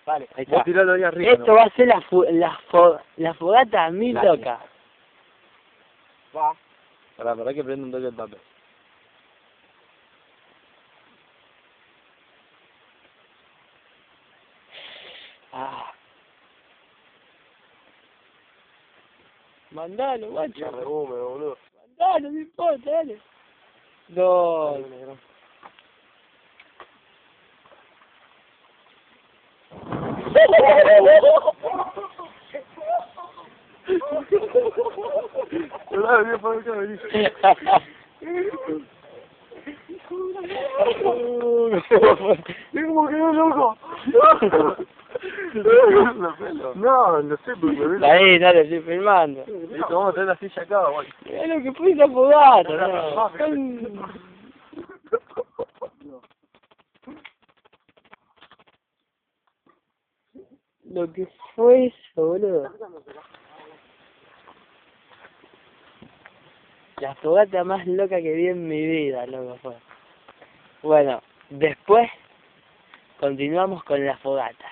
Vale, Ahí está. vos tiralo ahí arriba. Esto va a ser la fogata mil Dale. loca. Va. Para que prenda un toque el papel. Ah. Mandalo, guacho. Ya re húmedo, boludo. Mandalo, no importa, dale. No. Hola, vení para acá, vení. Mira cómo quedó loco. No, no sé, porque me vi. Ahí, dale, estoy filmando. Listo, vamos a tener la silla acá, guay. Mirá lo que fue esa fogata, No. Lo que fue eso, boludo. La fogata más loca que vi en mi vida, loco fue. Bueno, después continuamos con la fogata.